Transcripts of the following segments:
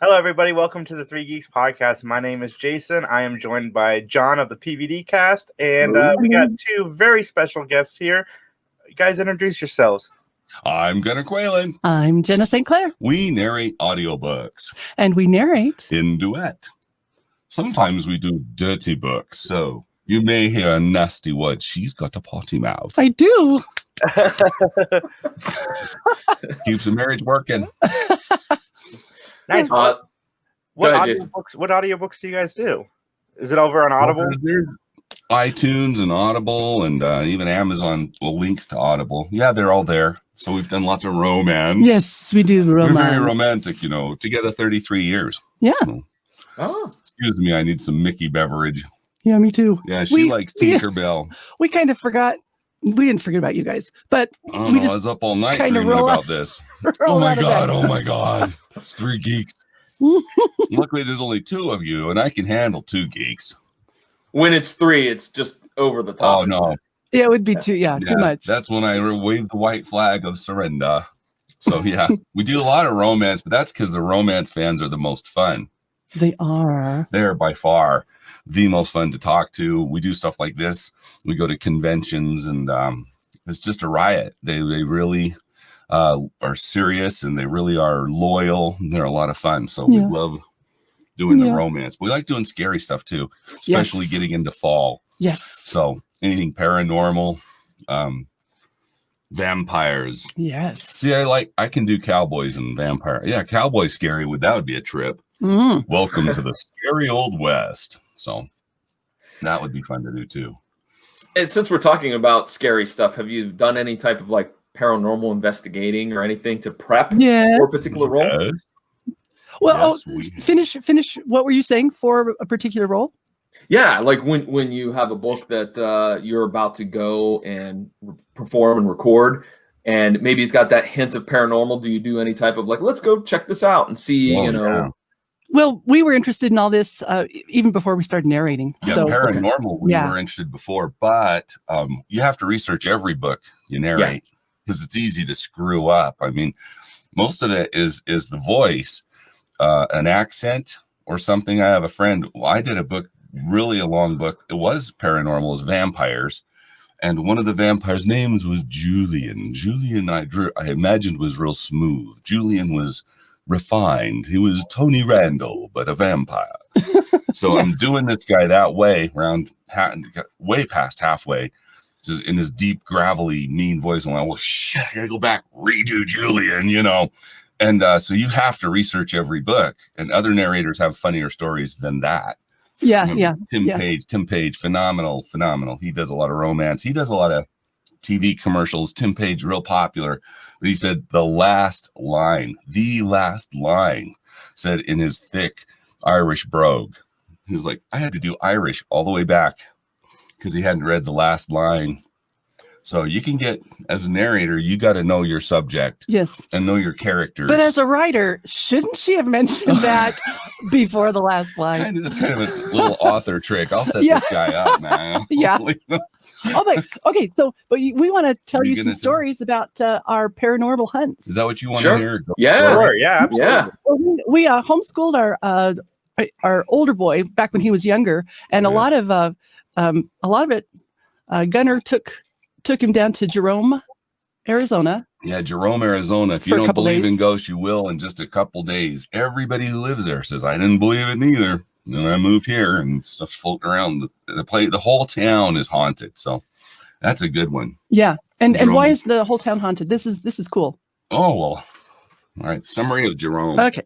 Hello, everybody. Welcome to the Three Geeks Podcast. My name is Jason. I am joined by John of the PVD Cast, and we got two very special guests here. You guys, introduce yourselves. I'm Gunnar Quaylen. I'm Jenna St. Clair. We narrate audiobooks. And we narrate in duet. Sometimes we do dirty books, so you may hear a nasty word. She's got a potty mouth. I do. Keeps the marriage working. Nice. What audiobooks do you guys do? Is it over on Audible? There's iTunes and Audible and even Amazon links to Audible. Yeah, they're all there. So we've done lots of romance. Yes, we do romance. We're very romantic, together 33 years. Yeah. So, excuse me, I need some Mickey beverage. Yeah, me too. Yeah, she likes Tinkerbell. We kind of forgot. We didn't forget about you guys, but I was up all night dreaming about this. Oh my God. It's three geeks. Luckily, there's only two of you, and I can handle two geeks. When it's three, it's just over the top. Oh, no. Yeah, it would be too much. That's when I wave the white flag of surrender. So, yeah, we do a lot of romance, but that's because the romance fans are the most fun. They are. They're by far the most fun to talk to. We do stuff like this. We go to conventions, and it's just a riot. They really are serious, and they really are loyal. They're a lot of fun. So we love doing the romance. We like doing scary stuff too, especially getting into fall. Yes. So anything paranormal, vampires. Yes. See, I can do cowboys and vampire. Yeah, cowboy scary. That would be a trip. Welcome to the scary old West. So that would be fun to do too. And since we're talking about scary stuff, have you done any type of paranormal investigating or anything to prep for a particular role? Yes. Well, finish. What were you saying for a particular role? Yeah, like when you have a book that you're about to go and perform and record, and maybe it's got that hint of paranormal. Do you do any type of let's go check this out and see, Yeah. Well, we were interested in all this even before we started narrating. Yeah, so, paranormal, we were interested before, but you have to research every book you narrate because it's easy to screw up. I mean, most of it is the voice, an accent or something. I have a friend, I did a book, really a long book. It was paranormal, it was vampires. And one of the vampires' names was Julian. Julian, I imagined, was real smooth. Julian was refined. He was Tony Randall, but a vampire. So I'm doing this guy that way, way past halfway, just in his deep, gravelly, mean voice. I'm like, well, shit, I gotta go back, redo Julian, And so you have to research every book, and other narrators have funnier stories than that. Tim Page, phenomenal. He does a lot of romance. He does a lot of TV commercials. Tim Page, real popular. But he said the last line said in his thick Irish brogue. He was like, I had to do Irish all the way back because he hadn't read the last line. So you can get, as a narrator, you got to know your subject. Yes. And know your characters. But as a writer, shouldn't she have mentioned that before the last line? It's kind of a little author trick. I'll set this guy up, man. Yeah. Okay. So, but we want to tell you some stories about our paranormal hunts. Is that what you want to hear? Yeah. Sure. Yeah. Absolutely. Yeah. Well, we homeschooled our older boy back when he was younger, and a lot of it, Gunnar took him down to Jerome, Arizona. Yeah, Jerome, Arizona. If you don't believe in ghosts, you will in just a couple days. Everybody who lives there says, I didn't believe it neither. And then I moved here and stuff's floating around. The whole town is haunted. So that's a good one. Yeah. And why is the whole town haunted? This is cool. Oh, well. All right. Summary of Jerome. Okay.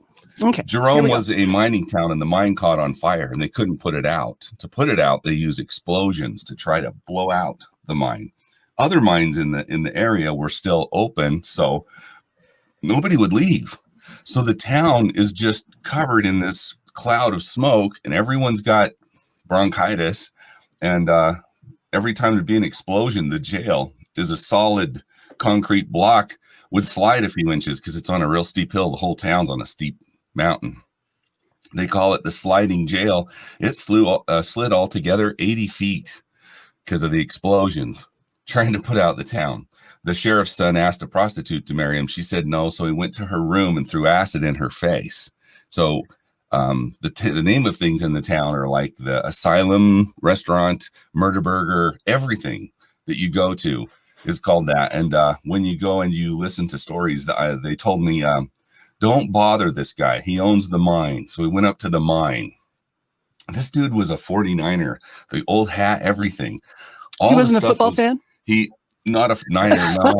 Jerome was a mining town, and the mine caught on fire, and they couldn't put it out. To put it out, they used explosions to try to blow out the mine. Other mines in the area were still open, so nobody would leave. So the town is just covered in this cloud of smoke, and everyone's got bronchitis. And every time there'd be an explosion, the jail is a solid concrete block, would slide a few inches because it's on a real steep hill. The whole town's on a steep mountain. They call it the sliding jail. It slid altogether 80 feet because of the explosions, trying to put out the town. The sheriff's son asked a prostitute to marry him. She said no, so he went to her room and threw acid in her face. So the name of things in the town are like the asylum, restaurant, murder burger, everything that you go to is called that. And when you go and you listen to stories, they told me, don't bother this guy. He owns the mine. So we went up to the mine. This dude was a 49er, the old hat, everything. He wasn't a football fan? Not a Niner, no.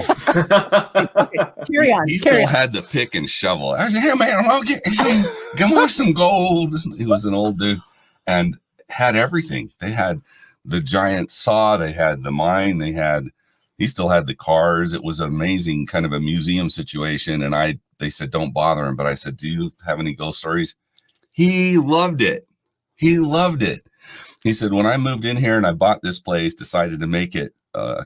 Carry on. He still had the pick and shovel. I said, hey, man, I'll get some gold. He was an old dude and had everything. They had the giant saw. They had the mine. He still had the cars. It was amazing, kind of a museum situation. And they said, don't bother him. But I said, do you have any ghost stories? He loved it. He loved it. He said, when I moved in here and I bought this place, decided to make it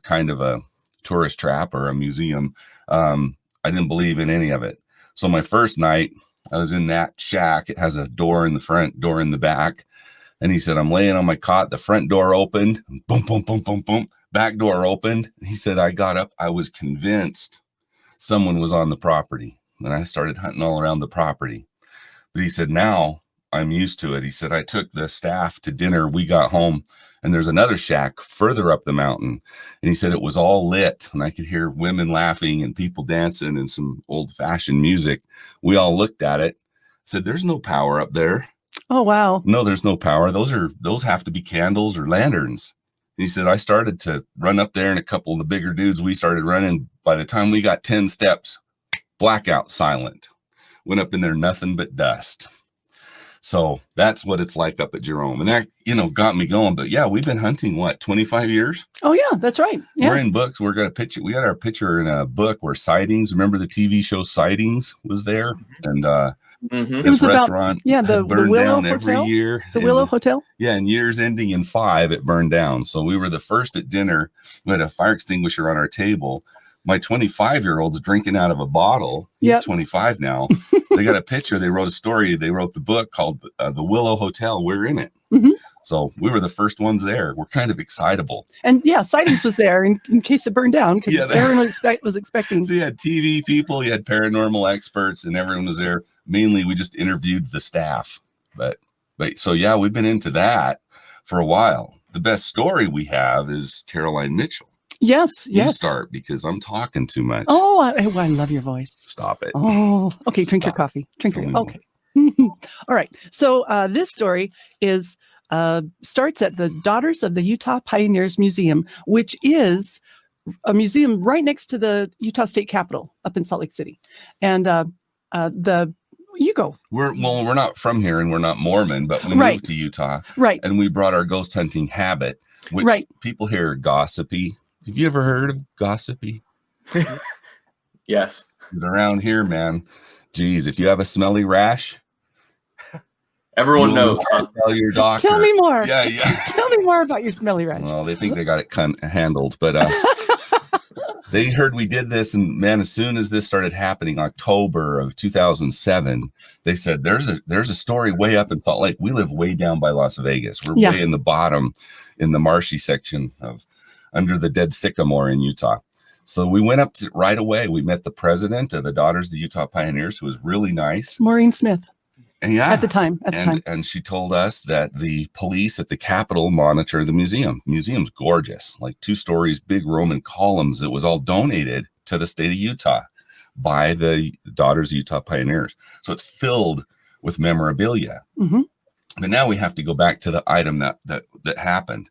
kind of a tourist trap or a museum, I didn't believe in any of it. So my first night, I was in that shack. It has a door in the front, door in the back. And he said, I'm laying on my cot. The front door opened. Boom, boom, boom, boom, boom. Back door opened. He said, I got up. I was convinced someone was on the property. And I started hunting all around the property. But he said, now I'm used to it. He said, I took the staff to dinner. We got home and there's another shack further up the mountain. And he said it was all lit and I could hear women laughing and people dancing and some old fashioned music. We all looked at it, said, there's no power up there. Oh, wow. No, there's no power. Those have to be candles or lanterns. And he said, I started to run up there and a couple of the bigger dudes, we started running. By the time we got 10 steps, blackout, silent. Went up in there, nothing but dust. So that's what it's like up at Jerome. And that, got me going. But yeah, we've been hunting, 25 years? Oh, yeah, that's right. Yeah. We're in books. We got our picture in a book where Sightings, remember the TV show Sightings was there? And this restaurant the burned Willow down Hotel? every year. The Willow Hotel? Yeah, and years ending in 5, it burned down. So we were the first at dinner. We had a fire extinguisher on our table. My 25-year-old's drinking out of a bottle. He's 25 now. They got a picture. They wrote a story. They wrote the book called The Willow Hotel. We're in it. Mm-hmm. So we were the first ones there. We're kind of excitable. And yeah, Sightings was there in case it burned down because everyone was expecting. So you had TV people, you had paranormal experts, and everyone was there. Mainly, we just interviewed the staff. But so yeah, we've been into that for a while. The best story we have is Caroline Mitchell. Yes. You start because I'm talking too much. Oh, I love your voice. Stop it. Oh, okay. Drink your coffee. Okay. All right. So this story starts at the Daughters of the Utah Pioneers Museum, which is a museum right next to the Utah State Capitol up in Salt Lake City. And you go. We're not from here and we're not Mormon, but we moved to Utah. Right. And we brought our ghost hunting habit, which people here are gossipy. Have you ever heard of gossipy? Yes. Around here, man. Geez, if you have a smelly rash, everyone knows. Tell your doctor. Tell me more. Yeah. Tell me more about your smelly rash. Well, they think they got it handled, but they heard we did this, and man, as soon as this started happening, October of 2007, they said there's a story way up in Salt Lake. We live way down by Las Vegas. We're way in the bottom, in the marshy section of under the dead sycamore in Utah. So we went up to right away. We met the president of the Daughters of the Utah Pioneers, who was really nice. Maureen Smith. And at the time. And she told us that the police at the Capitol monitor the museum. Museum's gorgeous, like 2 stories, big Roman columns. It was all donated to the state of Utah by the Daughters of Utah Pioneers. So it's filled with memorabilia. Mm-hmm. But now we have to go back to the item that happened.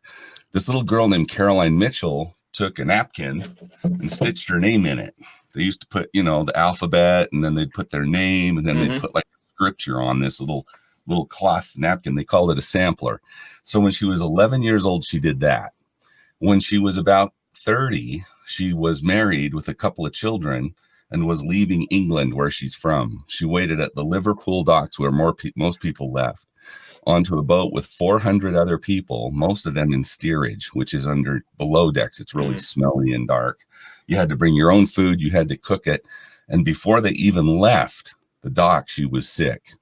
This little girl named Caroline Mitchell took a napkin and stitched her name in it. They used to put, the alphabet, and then they'd put their name, and then they'd put like scripture on this little cloth napkin. They called it a sampler. So when she was 11 years old, she did that. When she was about 30, she was married with a couple of children, and was leaving England, where she's from. She waited at the Liverpool docks, where most people left, onto a boat with 400 other people, most of them in steerage, which is below decks. It's really smelly and dark. You had to bring your own food. You had to cook it. And before they even left the dock, she was sick.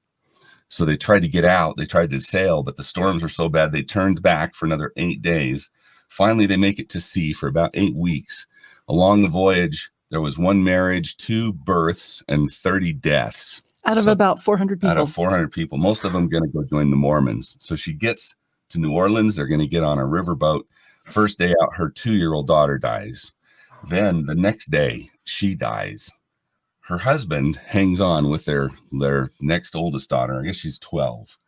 So they tried to get out. They tried to sail, but the storms were so bad, they turned back for another 8 days. Finally, they make it to sea for about 8 weeks. Along the voyage, there was 1 marriage, 2 births, and 30 deaths. Out of about 400 people. Out of 400 people. Most of them going to go join the Mormons. So she gets to New Orleans. They're going to get on a riverboat. First day out, her 2-year-old daughter dies. Then the next day, she dies. Her husband hangs on with their next oldest daughter. I guess she's 12.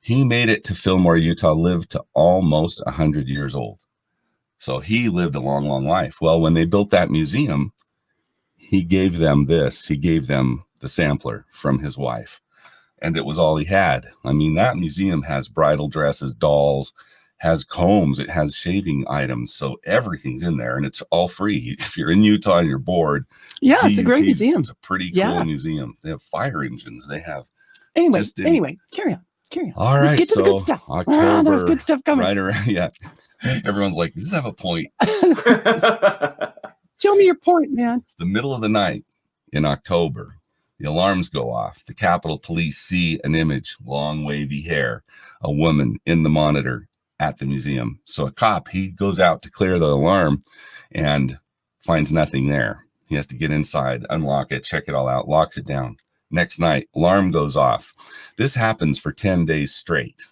He made it to Fillmore, Utah, lived to almost 100 years old. So he lived a long, long life. Well, when they built that museum, he gave them this. He gave them the sampler from his wife. And it was all he had. I mean, that museum has bridal dresses, dolls, has combs, it has shaving items. So everything's in there, and it's all free. If you're in Utah and you're bored. Yeah, it's a great museum. It's a pretty cool museum. They have fire engines. They have. Anyway, carry on. All right. Let's get to the good stuff. October, there's good stuff coming. Right around, yeah. Everyone's like, does this have a point? Show me your point, man. It's the middle of the night in October. The alarms go off. The Capitol Police see an image, long wavy hair, a woman in the monitor at the museum. So a cop, he goes out to clear the alarm and finds nothing there. He has to get inside, unlock it, check it all out, locks it down. Next night, alarm goes off. This happens for 10 days straight.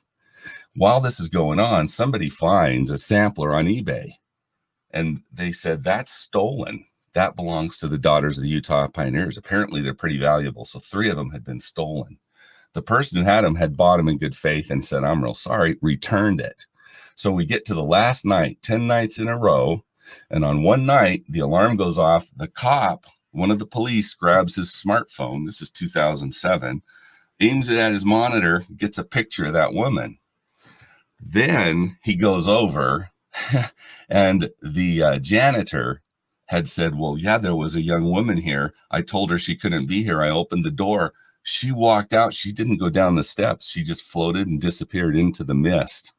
While this is going on, somebody finds a sampler on eBay, and they said, that's stolen. That belongs to the Daughters of the Utah Pioneers. Apparently, they're pretty valuable. So 3 of them had been stolen. The person who had them had bought them in good faith and said, I'm real sorry, returned it. So we get to the last night, 10 nights in a row. And on one night, the alarm goes off. The cop, one of the police, grabs his smartphone. This is 2007, aims it at his monitor, gets a picture of that woman. Then he goes over and the janitor had said, well, yeah, there was a young woman here. I told her she couldn't be here. I opened the door. She walked out. She didn't go down the steps. She just floated and disappeared into the mist.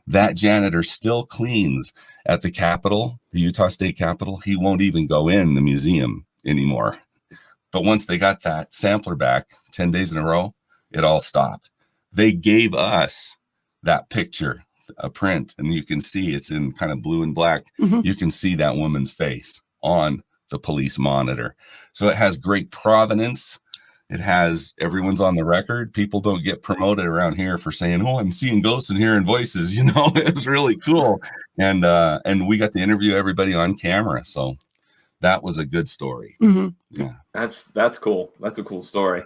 That janitor still cleans at the Capitol, the Utah State Capitol. He won't even go in the museum anymore. But once they got that sampler back 10 days in a row, it all stopped. They gave us that picture, a print, and you can see it's in kind of blue and black. Mm-hmm. You can see that woman's face on the police monitor. So it has great provenance. It has, everyone's on the record. People don't get promoted around here for saying, oh, I'm seeing ghosts and hearing voices. You know, it's really cool. And we got to interview everybody on camera. So that was a good story. Mm-hmm. Yeah. That's cool. That's a cool story.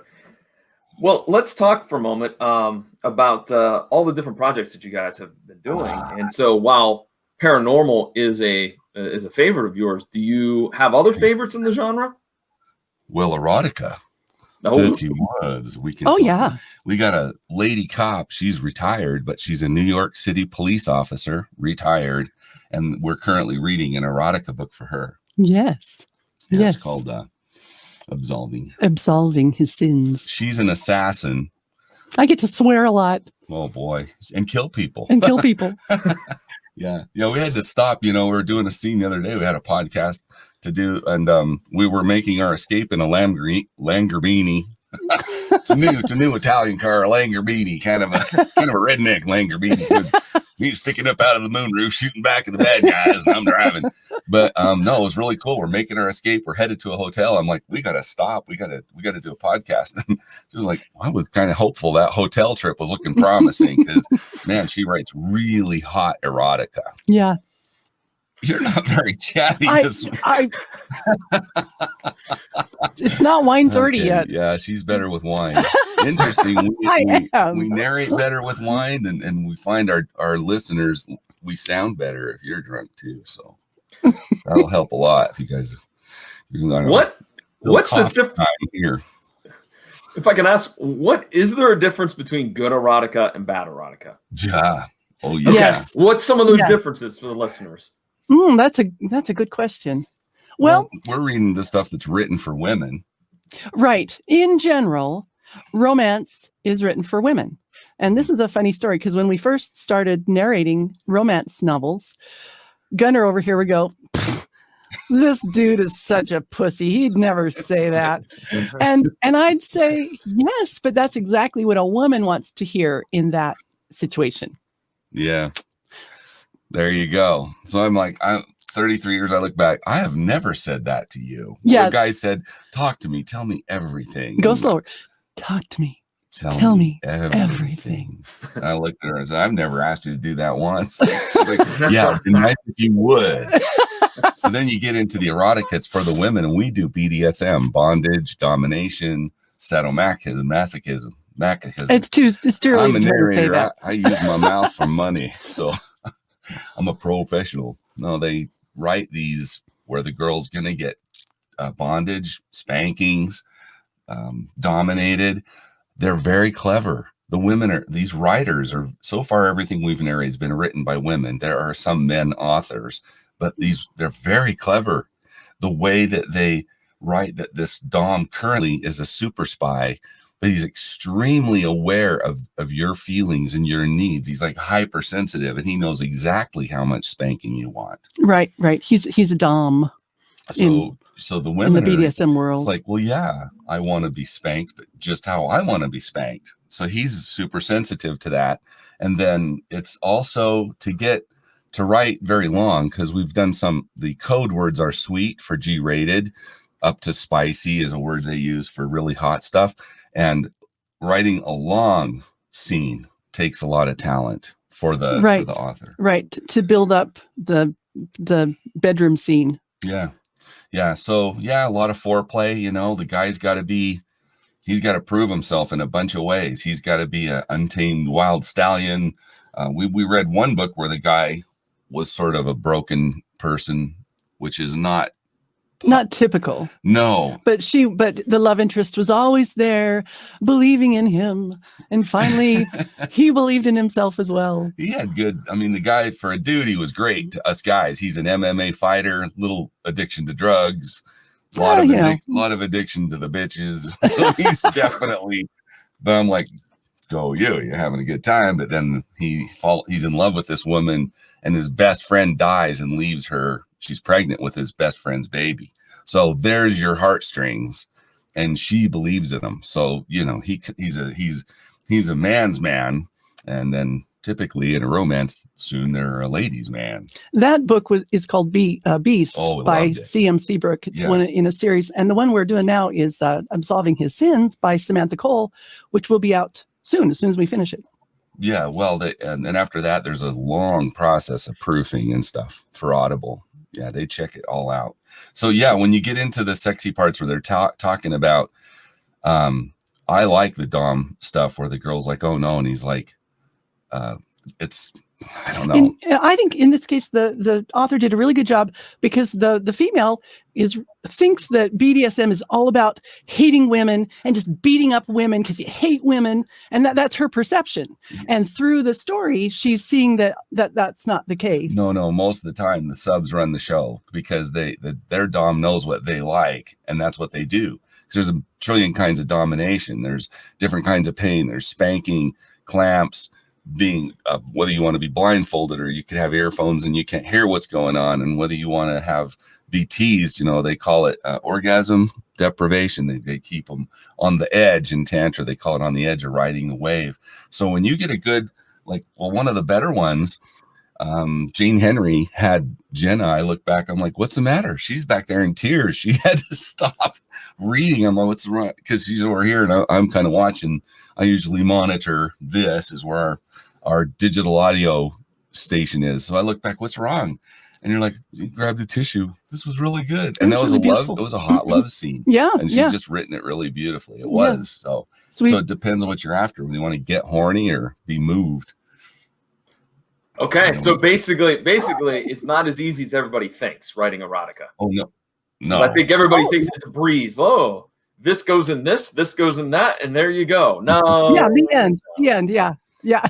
Well, let's talk for a moment about all the different projects that you guys have been doing. And so while paranormal is a favorite of yours, do you have other favorites in the genre? Well, erotica. Oh. Dirty Woods. We can. Oh, yeah. We got a lady cop. She's retired, but she's a New York City police officer, retired, and we're currently reading an erotica book for her. Yes. Yeah, yes. It's called Absolving His Sins. She's an assassin. I get to swear a lot. Oh boy, and kill people. Yeah. We had to stop. We were doing a scene the other day. We had a podcast to do, and we were making our escape in a Lamborghini. It's a new Italian car, a Lamborghini, kind of a redneck Lamborghini. He's sticking up out of the moonroof, shooting back at the bad guys, and I'm driving. But no, it was really cool. We're making our escape. We're headed to a hotel. I'm like, we got to stop. We got to do a podcast. And she was like, I was kind of hopeful that hotel trip was looking promising because, man, she writes really hot erotica. Yeah. You're not very chatty this week. It's not wine 30 yet. Yeah, she's better with wine. Interesting. We narrate better with wine, and we find our listeners, we sound better if you're drunk too. So that'll help a lot if you guys. What's the difference here? If I can ask, is there a difference between good erotica and bad erotica? Yeah. Oh yeah. Okay. What's some of those differences for the listeners? That's a good question. Well, we're reading the stuff that's written for women. Right. In general, romance is written for women. And this is a funny story because when we first started narrating romance novels, Gunnar over here would go, this dude is such a pussy. He'd never say that. And I'd say, yes, but that's exactly what a woman wants to hear in that situation. Yeah. There you go. So I'm like, I'm 33 years. I look back. I have never said that to you. Yeah. The guy said, talk to me. Tell me everything. Go slower. Talk to me. Tell me everything. And I looked at her and said, I've never asked you to do that once. She's like, yeah, it'd be nice if you would. So then you get into the erotic hits for the women, and we do BDSM, bondage, domination, sadomasochism. It's too early I'm a to say narrator. that. I use my mouth for money. So I'm a professional. No, they write these where the girl's going to get bondage, spankings, dominated. They're very clever. The women these writers are, so far, everything we've narrated has been written by women. There are some men authors, but they're very clever. The way that they write that this Dom currently is a super spy, but he's extremely aware of your feelings and your needs. He's like hypersensitive, and he knows exactly how much spanking you want. Right. He's a Dom. So the women in the BDSM world, it's like, well, yeah, I want to be spanked, but just how I want to be spanked. So he's super sensitive to that. And then it's also to write very long, because we've done the code words are sweet for G-rated, up to spicy is a word they use for really hot stuff. And writing a long scene takes a lot of talent for the author. Right. To build up the bedroom scene. Yeah. Yeah. So yeah, a lot of foreplay, the guy's he's got to prove himself in a bunch of ways. He's got to be an untamed wild stallion. We read one book where the guy was sort of a broken person, which is not typical. No. But the love interest was always there, believing in him. And finally, he believed in himself as well. He had the guy, for a dude, he was great to us guys. He's an MMA fighter, little addiction to drugs, a lot of addiction to the bitches. So he's definitely, but I'm like, go you're having a good time. But then he's in love with this woman, and his best friend dies and leaves her. She's pregnant with his best friend's baby. So there's your heartstrings, and she believes in him. So, he's a man's man. And then typically in a romance, soon they're a ladies' man. That book is called Beast by C.M. Seabrook. It's one in a series. And the one we're doing now is Absolving His Sins by Samantha Cole, which will be out soon, as soon as we finish it. Yeah, well, and after that, there's a long process of proofing and stuff for Audible. Yeah, they check it all out. So yeah, when you get into the sexy parts where they're talking about, I like the Dom stuff where the girl's like, oh no, and he's like, I don't know. I think in this case, the author did a really good job, because the female thinks that BDSM is all about hating women and just beating up women because you hate women, and that's her perception. Mm-hmm. And through the story, she's seeing that's not the case. No. Most of the time, the subs run the show because their Dom knows what they like, and that's what they do. Because there's a trillion kinds of domination. There's different kinds of pain. There's spanking, clamps, being whether you want to be blindfolded or you could have earphones and you can't hear what's going on, and whether you want to be teased, they call it orgasm deprivation. They keep them on the edge. In Tantra, they call it on the edge of riding a wave. So when you get a good, one of the better ones, Jane Henry had Jenna. I look back, I'm like, what's the matter? She's back there in tears. She had to stop reading. I'm like, what's wrong? Because she's over here and I'm kind of watching. I usually monitor this is where our digital audio station is. So I look back, what's wrong? And you're like, you grab the tissue. This was really good. And that was really it was a hot love scene. Yeah. And she just written it really beautifully. It was. So it depends on what you're after. When you want to get horny or be moved. Okay. So basically it's not as easy as everybody thinks, writing erotica. Oh no. I think everybody thinks it's a breeze. Oh, this goes in this goes in that, and there you go. No. Yeah, the end. Yeah.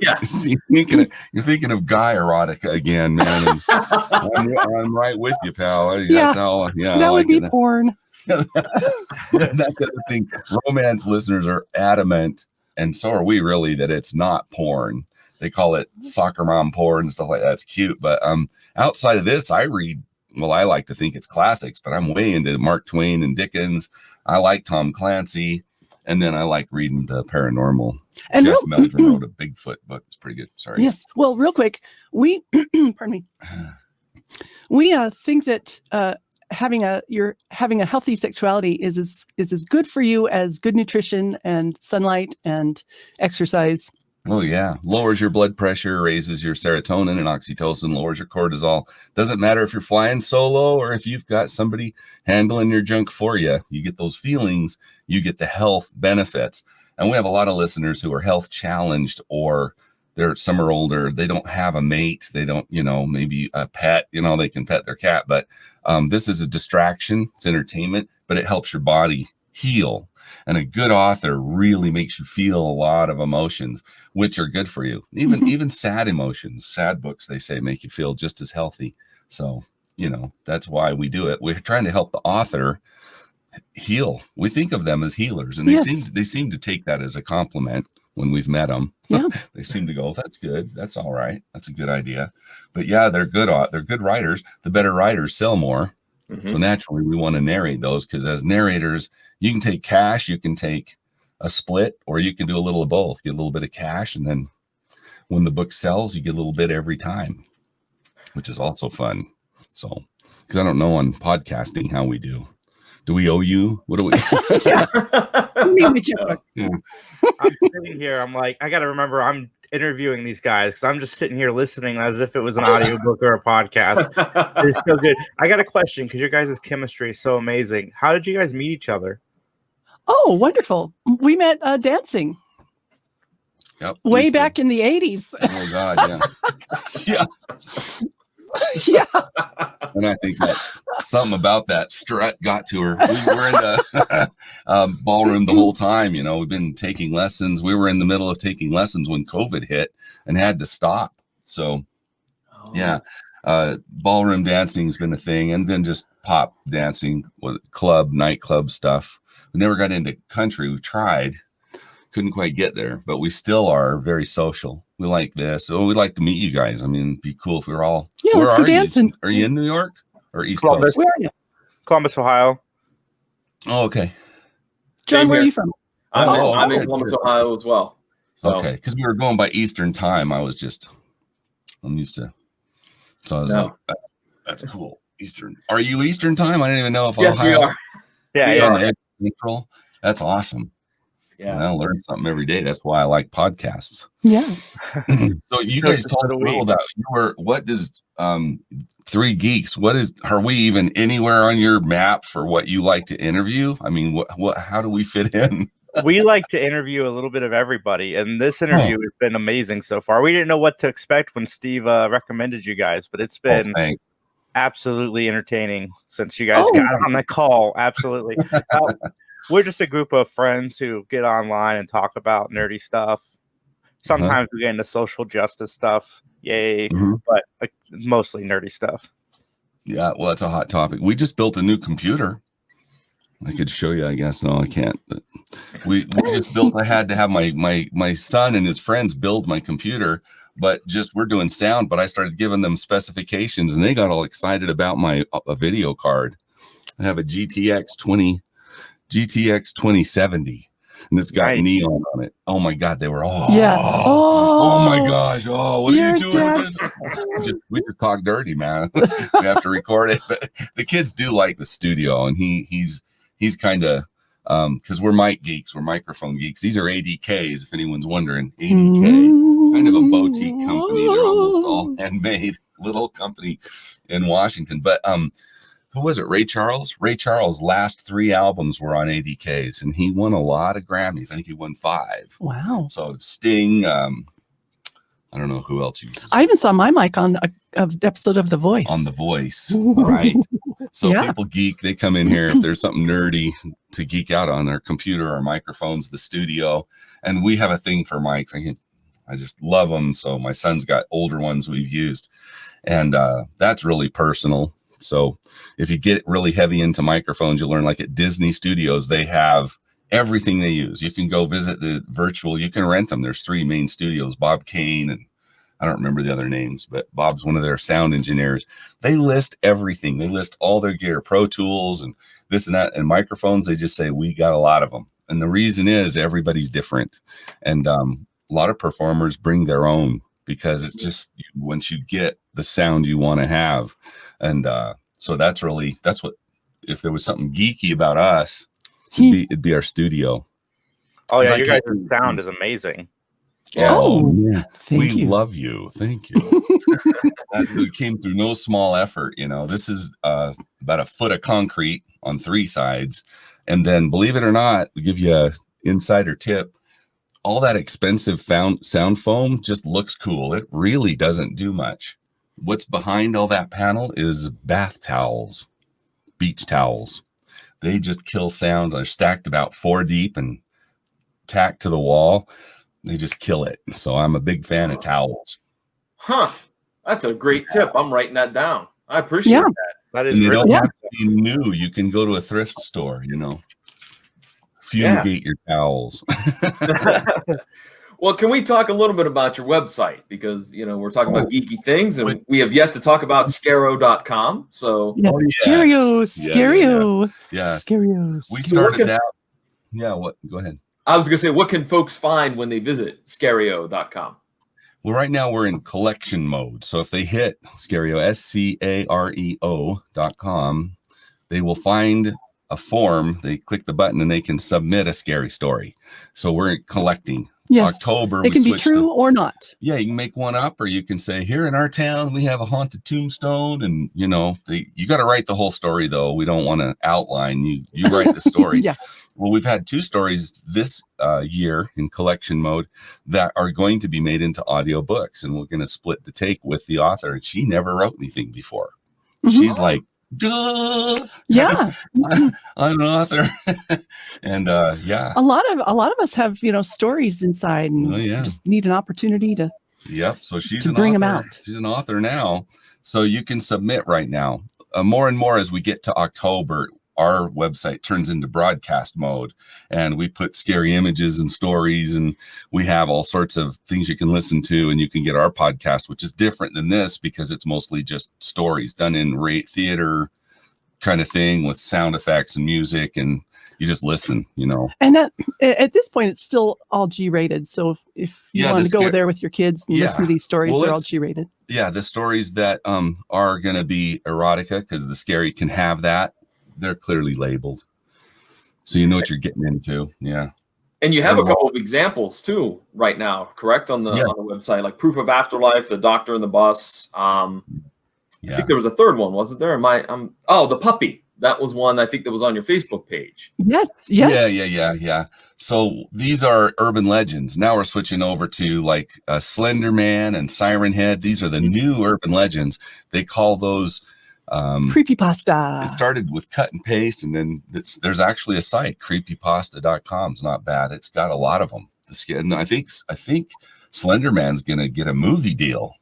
Yeah. See, you're thinking of guy erotica again, man. And I'm right with you, pal. That's how, that would be porn. That's the other thing. Romance listeners are adamant, and so are we, really, that it's not porn. They call it soccer mom porn and stuff like that. It's cute, but outside of this, I read. Well, I like to think it's classics, but I'm way into Mark Twain and Dickens. I like Tom Clancy, and then I like reading the paranormal. And Jeff Meldrum wrote a Bigfoot book. It's pretty good. Sorry. Yes. Well, real quick, we pardon me. We think that having a healthy sexuality is as good for you as good nutrition and sunlight and exercise. Oh, yeah. Lowers your blood pressure, raises your serotonin and oxytocin, lowers your cortisol. Doesn't matter if you're flying solo or if you've got somebody handling your junk for you. You get those feelings, you get the health benefits. And we have a lot of listeners who are health challenged, or some are older. They don't have a mate. They don't, maybe a pet, they can pet their cat. But this is a distraction. It's entertainment, but it helps your body heal. And a good author really makes you feel a lot of emotions, which are good for you. Even sad emotions, sad books, they say, make you feel just as healthy. So, that's why we do it. We're trying to help the author heal. We think of them as healers, and they seem to take that as a compliment when we've met them. Yeah. They seem to go, that's good. That's all right. That's a good idea. But yeah, they're good writers. The better writers sell more. Mm-hmm. So naturally, we want to narrate those, because as narrators, you can take cash, you can take a split, or you can do a little of both. Get a little bit of cash, and then when the book sells, you get a little bit every time, which is also fun. So, because I don't know on podcasting how we do. Do we owe you? What do we? Yeah. I'm sitting here. I'm like, I got to remember I'm interviewing these guys, because I'm just sitting here listening as if it was an audiobook or a podcast. It's so good. I got a question, because your guys' chemistry is so amazing. How did you guys meet each other? Oh, wonderful. We met dancing. Yep. Way back in the 80s. Oh, God, yeah. Yeah. And I think that something about that strut got to her. We were in the ballroom the whole time. We've been taking lessons. We were in the middle of taking lessons when COVID hit and had to stop. So, yeah, ballroom dancing has been a thing. And then just pop dancing, nightclub stuff. We never got into country. We tried. Couldn't quite get there, but we still are very social. We like this. Oh, we'd like to meet you guys. I mean, it'd be cool if we were all. Yeah, let's go dancing. Are you in New York or East Columbus? Coast? Where are you? Columbus, Ohio. Oh, okay. John, where are you from? I'm in Columbus, Ohio as well. So. Okay, because we were going by Eastern time. I'm used to. So I was like, that's cool. Eastern. Are you Eastern time? I didn't even know if yes, Ohio. We are. Yeah. Central. That's awesome. Yeah, I learn something every day. That's why I like podcasts. Yeah. So you guys talk a little about what does Three Geeks? Are we even anywhere on your map for what you like to interview? I mean, how do we fit in? We like to interview a little bit of everybody, and this interview has been amazing so far. We didn't know what to expect when Steve recommended you guys, but it's been absolutely entertaining since you guys got on the call. Absolutely. We're just a group of friends who get online and talk about nerdy stuff. Sometimes we get into social justice stuff. Yay. Mm-hmm. But mostly nerdy stuff. Yeah, well, that's a hot topic. We just built a new computer. I could show you, I guess. No, I can't. But we just built. I had to have my son and his friends build my computer, but we're doing sound. But I started giving them specifications, and they got all excited about a video card. I have a GTX 2070, and it's got neon on it. Oh my God, they were all oh my gosh, what are you doing with this? We just talk dirty, man. We have to record it. But the kids do like the studio, and he's kind of because we're mic geeks, we're microphone geeks. These are ADKs, if anyone's wondering. ADK, kind of a boutique company. They're almost all handmade, little company in Washington. But who was it? Ray Charles? Ray Charles' last 3 albums were on ADKs, and he won a lot of Grammys. I think he won 5. Wow. So Sting, I don't know who else uses it. I even saw my mic on an episode of The Voice. On The Voice, right? So people geek. They come in here if there's something nerdy to geek out on their computer or microphones, the studio. And we have a thing for mics. I just love them. So my son's got older ones we've used, and that's really personal. So if you get really heavy into microphones, you'll learn, like at Disney Studios, they have everything they use. You can go visit the virtual, you can rent them. There's 3 main studios, Bob Kane, and I don't remember the other names, but Bob's one of their sound engineers. They list everything. They list all their gear, Pro Tools and this and that, and microphones. They just say, we got a lot of them. And the reason is everybody's different. And a lot of performers bring their own, because it's just, once you get the sound you want to have. And so that's what, if there was something geeky about us, it'd be our studio. Oh yeah, your guys' sound is amazing. Oh, yeah. We love you. Thank you. That came through no small effort. This is about a foot of concrete on 3 sides. And then, believe it or not, we give you an insider tip. All that expensive sound foam just looks cool. It really doesn't do much. What's behind all that panel is bath towels, beach towels. They just kill sound. They're stacked about 4 deep and tacked to the wall. They just kill it. So I'm a big fan of towels. Huh. That's a great tip. I'm writing that down. I appreciate that. That is, and they don't have to be new. You can go to a thrift store, fumigate your towels. Well, can we talk a little bit about your website? Because, we're talking about geeky things, and we have yet to talk about Scareo.com. So, Scareo. We started out. Yeah, what? Go ahead. I was going to say, what can folks find when they visit Scareo.com? Well, right now we're in collection mode. So if they hit Scareo, SCAREO.com, they will find a form. They click the button and they can submit a scary story. So we're collecting. Yes. October. It can be true or not. Yeah, you can make one up, or you can say, here in our town, we have a haunted tombstone. And, you got to write the whole story, though. We don't want to outline. You write the story. Yeah. Well, we've had 2 stories this year in collection mode that are going to be made into audio books. And we're going to split the take with the author. And she never wrote anything before. Mm-hmm. She's like, duh. Yeah. I'm an author. And yeah. A lot of us have, stories inside and just need an opportunity to So she's to bring them out. She's an author now. So you can submit right now. More and more as we get to October, our website turns into broadcast mode, and we put scary images and stories, and we have all sorts of things you can listen to, and you can get our podcast, which is different than this because it's mostly just stories done in theater kind of thing with sound effects and music, and you just listen, And that at this point, it's still all G-rated. So if you want to go there with your kids and listen to these stories, they're all G-rated. Yeah, the stories that are going to be erotica, because the scary can have that. They're clearly labeled, so you know what you're getting into. Yeah. And you have a couple of examples too right now, correct? On the website, like Proof of Afterlife, The Doctor and the Bus. I think there was a third one, wasn't there? The Puppy. That was one I think that was on your Facebook page. Yes. Yeah. So these are urban legends. Now we're switching over to like Slender Man and Siren Head. These are the new urban legends. They call those creepypasta. It started with cut and paste, and then there's actually a site, creepypasta.com. It's not bad. It's got a lot of them. And I think Slender Man's gonna get a movie deal.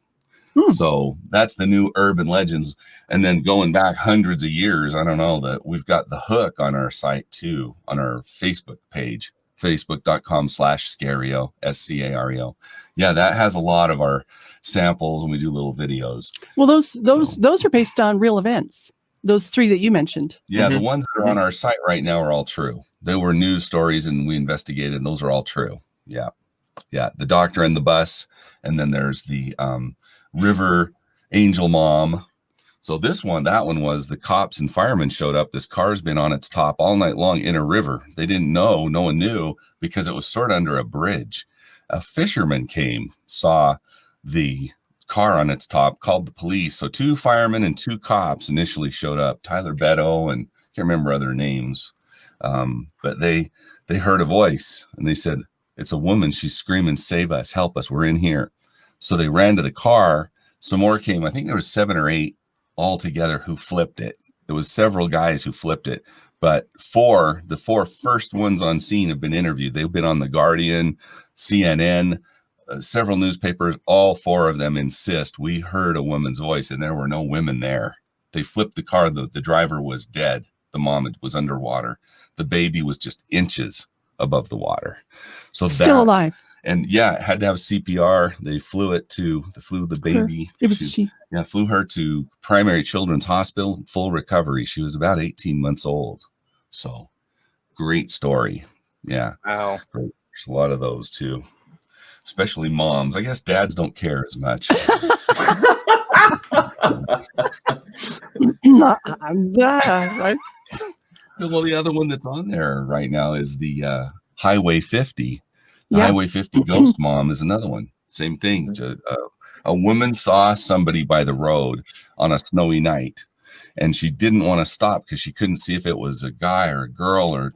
So that's the new urban legends. And then going back hundreds of years, I don't know, that we've got the Hook on our site too, on our Facebook page, facebook.com/Scareo, SCAREO. Yeah, that has a lot of our samples, and we do little videos. Well, those are based on real events. Those 3 that you mentioned. Yeah, the ones that are on our site right now are all true. They were news stories, and we investigated, and those are all true. Yeah. The Doctor and the Bus, and then there's the River Angel Mom. So that one was the cops and firemen showed up. This car's been on its top all night long in a river. They didn't know, no one knew, because it was sort of under a bridge. A fisherman came, saw the car on its top, called the police. So 2 firemen and 2 cops initially showed up, Tyler Beto, and I can't remember other names. But they heard a voice, and they said, it's a woman. She's screaming, save us, help us. We're in here. So they ran to the car. Some more came. I think there was 7 or 8 all together who flipped it. There was several guys who flipped it, but the 4 first ones on scene have been interviewed. They've been on The Guardian, CNN, several newspapers, all 4 of them insist we heard a woman's voice, and there were no women there. They flipped the car. The driver was dead. The mom was underwater. The baby was just inches above the water. So Still alive. And yeah, it had to have CPR. They flew the baby. It was she. Yeah, flew her to Primary Children's Hospital, full recovery. She was about 18 months old. So great story. Yeah. Wow. There's a lot of those too, especially moms. I guess dads don't care as much. Well, the other one that's on there right now is the Highway 50. Highway 50 Ghost Mom is another one. Same thing. A woman saw somebody by the road on a snowy night, and she didn't want to stop because she couldn't see if it was a guy or a girl or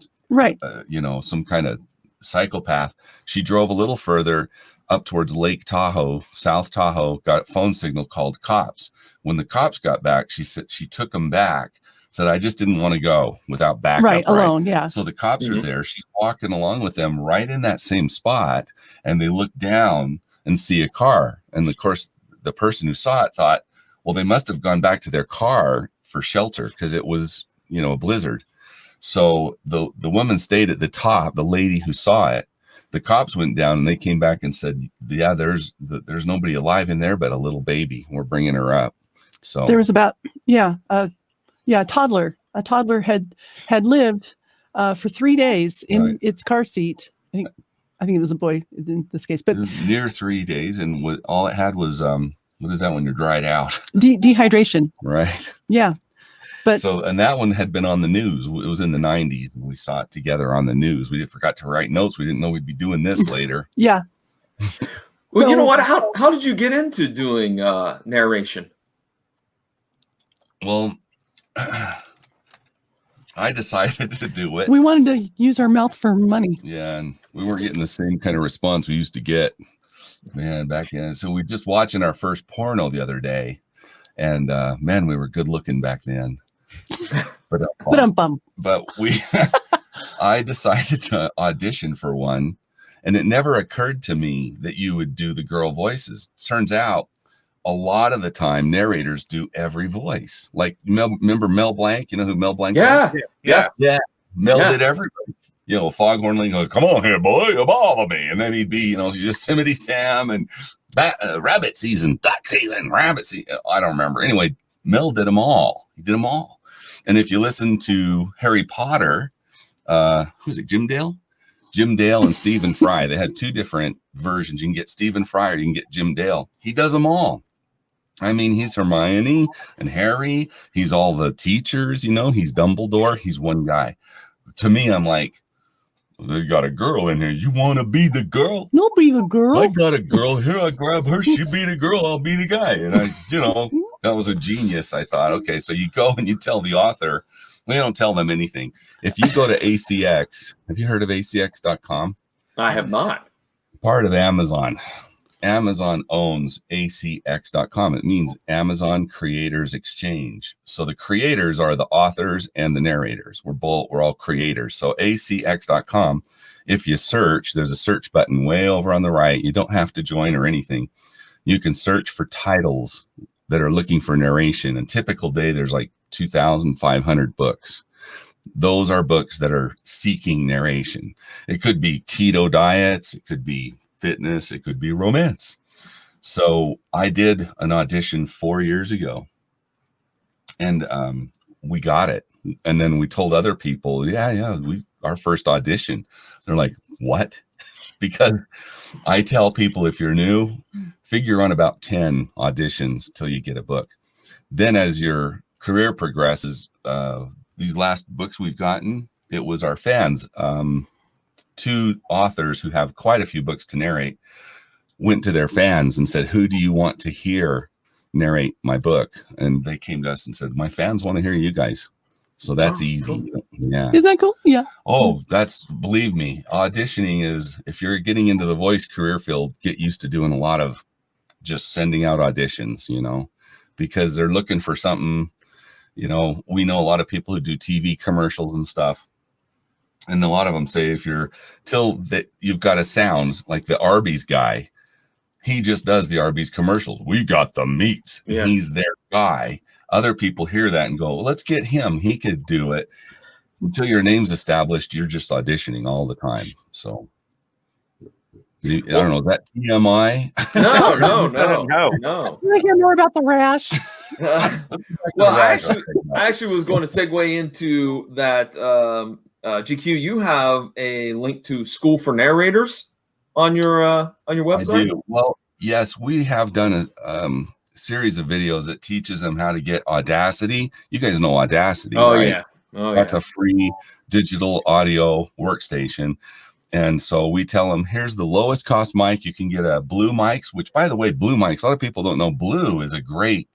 some kind of psychopath. She drove a little further up towards Lake Tahoe, South Tahoe, got a phone signal, called cops. When the cops got back, she said she took them back, said, I just didn't want to go without backup. Alone, yeah. So the cops are there. She's walking along with them right in that same spot, and they look down and see a car. And of course, the person who saw it thought, well, they must have gone back to their car for shelter because it was, a blizzard. So the woman stayed at the top, the lady who saw it. The cops went down and they came back and said, yeah, there's nobody alive in there but a little baby. We're bringing her up. So there was about, a toddler. A toddler had lived for 3 days in its car seat. I think it was a boy in this case, but near 3 days. And all it had was, what is that when you're dried out? Dehydration. Right. Yeah. But and that one had been on the news. It was in the 90s. And we saw it together on the news. We forgot to write notes. We didn't know we'd be doing this later. Yeah. Well, you know what? How did you get into doing narration? Well, I decided to do it. We wanted to use our mouth for money. Yeah, and we weren't getting the same kind of response we used to get, man, back then. So we just watching our first porno the other day, and man, we were good looking back then. But I decided to audition for one, and it never occurred to me that you would do the girl voices. Turns out, a lot of the time, narrators do every voice. Like, remember Mel Blanc? You know who Mel Blanc is? Yeah. Mel did everybody. Foghorn Leghorn goes, come on here, boy, you bother me. And then he'd be, Yosemite Sam and rabbit season, duck season, rabbit season. I don't remember. Anyway, Mel did them all. He did them all. And if you listen to Harry Potter, who's it, Jim Dale? Jim Dale and Stephen Fry. They had 2 different versions. You can get Stephen Fry or you can get Jim Dale. He does them all. I mean, he's Hermione and Harry. He's all the teachers, he's Dumbledore. He's one guy. To me, I'm like, they got a girl in here. You want to be the girl? You'll be the girl. I got a girl here. I grab her. She be the girl. I'll be the guy. And that was a genius. I thought, okay, so you go and you tell the author. We don't tell them anything. If you go to ACX, have you heard of ACX.com? I have not. Part of Amazon. Amazon owns ACX.com. It means Amazon Creators Exchange. So the creators are the authors and the narrators. We're all creators. So ACX.com, if you search, there's a search button way over on the right. You don't have to join or anything. You can search for titles that are looking for narration. And typical day, there's like 2,500 books. Those are books that are seeking narration. It could be keto diets. It could be fitness. It could be romance. So I did an audition 4 years ago, and we got it. And then we told other people, our first audition. They're like, what? Because I tell people, if you're new, figure on about 10 auditions till you get a book. Then as your career progresses, these last books we've gotten, it was our fans. 2 authors who have quite a few books to narrate went to their fans and said, who do you want to hear narrate my book? And they came to us and said, my fans want to hear you guys. So that's easy. Cool. Yeah. Is that cool? Yeah. Oh, believe me, auditioning is, if you're getting into the voice career field, get used to doing a lot of just sending out auditions, because they're looking for something. We know a lot of people who do TV commercials and stuff. And a lot of them say, if you've got a sound like the Arby's guy, he just does the Arby's commercials. We got the meats. Yeah. He's their guy. Other people hear that and go, well, let's get him. He could do it. Until your name's established, you're just auditioning all the time. So I don't know, is that TMI? No. I hear more about the rash. Well, I actually was going to segue into that. GQ, you have a link to School for Narrators on your website. I do. Well, yes, we have done a series of videos that teaches them how to get Audacity. You guys know Audacity, right? That's a free digital audio workstation. And so we tell them, here's the lowest cost mic. You can get a Blue mics, which, by the way, Blue mics, a lot of people don't know. Blue is a great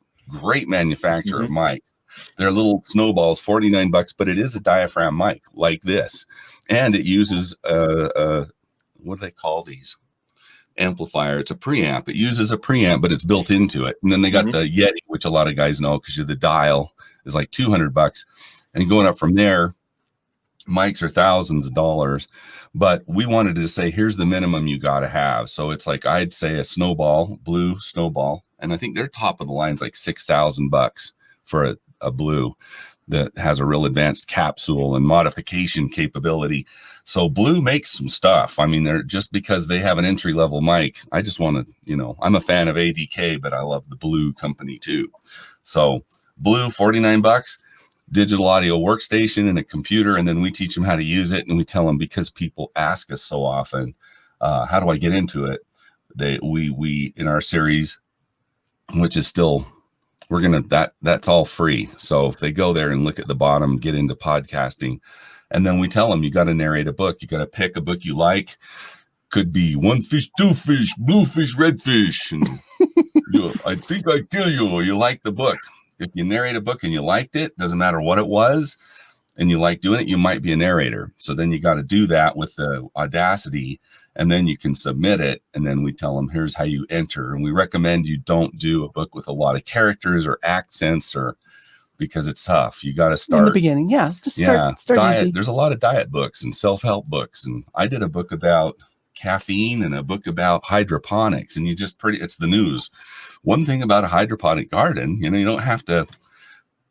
manufacturer of mics. They're little snowballs, $49, but it is a diaphragm mic like this. And it uses what do they call these? Amplifier. It's a preamp. It uses a preamp, but it's built into it. And then they got the Yeti, which a lot of guys know because the dial is like $200. And going up from there, mics are thousands of dollars. But we wanted to say, here's the minimum you got to have. So it's like, I'd say a Snowball, Blue Snowball. And I think their top of the line is like $6,000 for a Blue that has a real advanced capsule and modification capability. So Blue makes some stuff. I mean, they're just because they have an entry level mic. I just want to, I'm a fan of ADK, but I love the Blue company too. So Blue, $49, digital audio workstation and a computer. And then we teach them how to use it. And we tell them, because people ask us so often, how do I get into it? We in our series, which is still, that's all free. So if they go there and look at the bottom, get into podcasting, and then we tell them, you got to narrate a book. You got to pick a book you like. Could be one fish, two fish, blue fish, red fish. And I think I kill you, or you like the book. If you narrate a book and you liked it, doesn't matter what it was, and you like doing it, you might be a narrator. So then you got to do that with the Audacity, and then you can submit it. And then we tell them, here's how you enter. And we recommend you don't do a book with a lot of characters or accents, or because it's tough. You got to start in the beginning. Yeah. Just start diet. easy. There's a lot of diet books and self-help books. And I did a book about caffeine and a book about hydroponics, and it's the news. One thing about a hydroponic garden, you don't have to,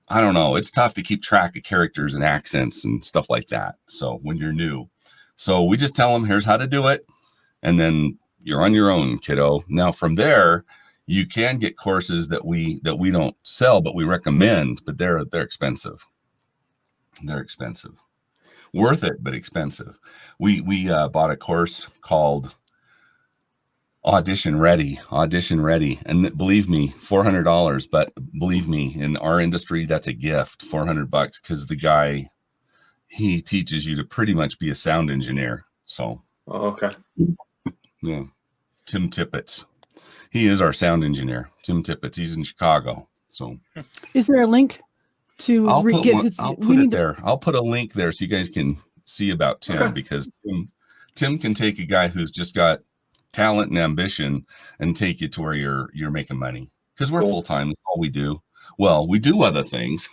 I don't know, it's tough to keep track of characters and accents and stuff like that. So when you're new, so we just tell them, here's how to do it. And then you're on your own, kiddo. Now from there, you can get courses that we don't sell, but we recommend, but they're expensive. They're expensive. Worth it, but expensive. We bought a course called Audition Ready. And believe me, $400, but believe me, in our industry, that's a gift, $400, because the guy, he teaches you to pretty much be a sound engineer. So, okay. Yeah. Tim Tippett. He is our sound engineer. Tim Tippett. He's in Chicago. So is there a link to I'll put it there. I'll put a link there so you guys can see about Tim, because Tim can take a guy who's just got talent and ambition and take you to where you're making money, because we're full-time. That's all we do. Well, we do other things.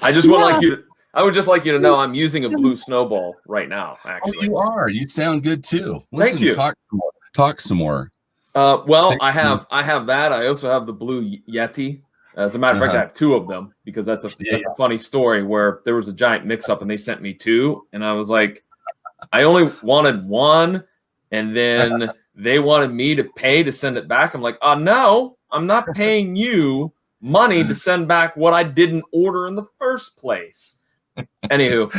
I would just like you to know I'm using a Blue Snowball right now, actually. Oh, you are. You sound good too. Listen, thank you. Talk some more. I have that. I also have the Blue Yeti. As a matter of fact, I have two of them, because that's a funny story where there was a giant mix-up and they sent me two, and I was like, I only wanted one, and then they wanted me to pay to send it back. I'm like, oh no, I'm not paying you money to send back what I didn't order in the first place. Anywho,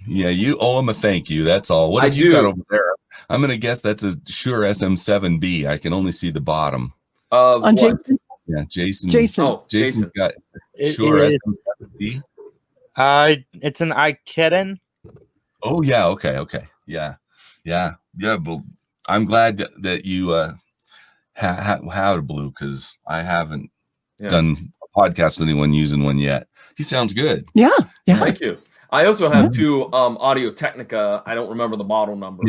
you owe them a thank you. That's all. What have you got over there? I'm gonna guess that's a Shure SM7B. I can only see the bottom. On Jason? Yeah, Jason. Jason's got Shure SM7B. It's an iKitten. Oh yeah, okay, yeah. But I'm glad that you have a Blue, because I haven't done a podcast with anyone using one yet. He sounds good. Yeah. Thank you. I also have two Audio Technica. I don't remember the model number.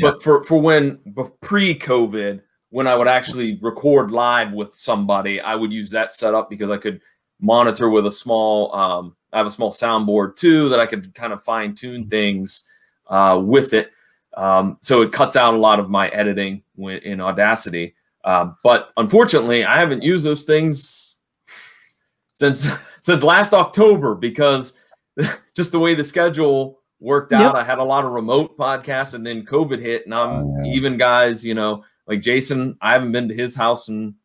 But for when pre-COVID, when I would actually record live with somebody, I would use that setup, because I could monitor with a small. I have a small soundboard too that I could kind of fine tune things with it. So it cuts out a lot of my editing in Audacity. But unfortunately, I haven't used those things since last October because just the way the schedule worked out. I had a lot of remote podcasts, and then COVID hit, and even guys, like Jason, I haven't been to his house and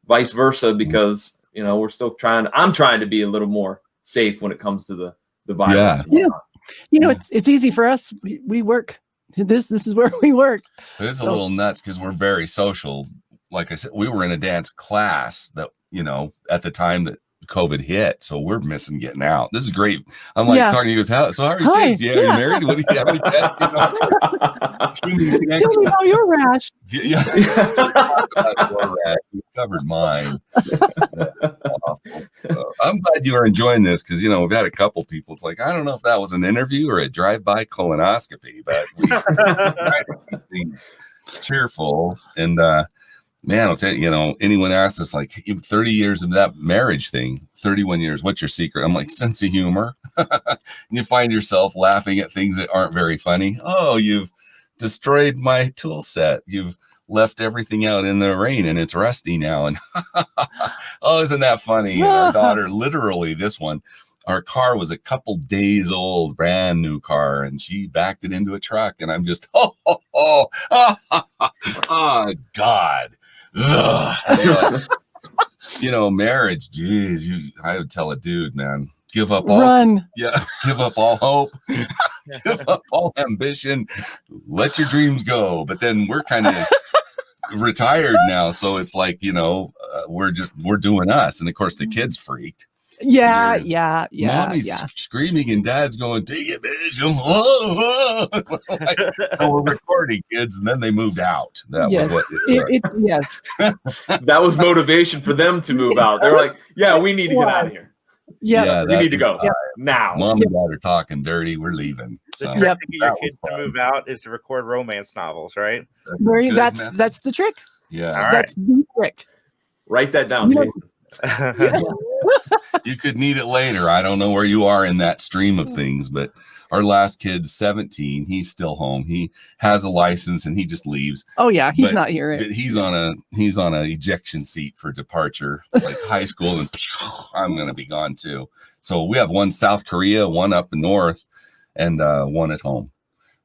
vice versa because we're still I'm trying to be a little more safe when it comes to the virus. It's easy for us. We work. This is where we work. It's a little nuts because we're very social. Like I said, we were in a dance class that at the time that COVID hit, so we're missing getting out. This is great. I'm like talking to you guys. So how are your kids? Yeah, you married? What do you have? Any pets? Tell me about your rash. Yeah. You covered mine. So I'm glad you are enjoying this because we've had a couple people. It's like I don't know if that was an interview or a drive-by colonoscopy, but we try to keep things cheerful and. Man, I'll tell you, anyone asks us like 30 years of that marriage thing, 31 years, what's your secret? I'm like, sense of humor. And you find yourself laughing at things that aren't very funny. Oh, you've destroyed my tool set. You've left everything out in the rain and it's rusty now. And oh, isn't that funny? And our daughter, literally this one, our car was a couple days old, brand new car, and she backed it into a truck. And I'm just, oh God. Marriage, geez, I would tell a dude, man, give up all give up all hope, give up all ambition, let your dreams go. But then we're kind of retired now, so it's like we're doing us, and of course the kids freaked. Mommy's screaming and dad's going, take it, bitch. We're recording, kids, and then they moved out. That was what that was motivation for them to move out. They're like, we need to get out of here. We need to go now. Mom and dad are talking dirty. We're leaving. The trick to get your kids to move out is to record romance novels, right? That's the trick. Yeah. That's the trick. Write that down, Jason. You could need it later. I don't know where you are in that stream of things, but our last kid's 17. He's still home. He has a license and he just leaves. Oh yeah, he's not here. But he's on a ejection seat for departure, like high school, and I'm gonna be gone too. So we have one South Korea, one up north, and one at home.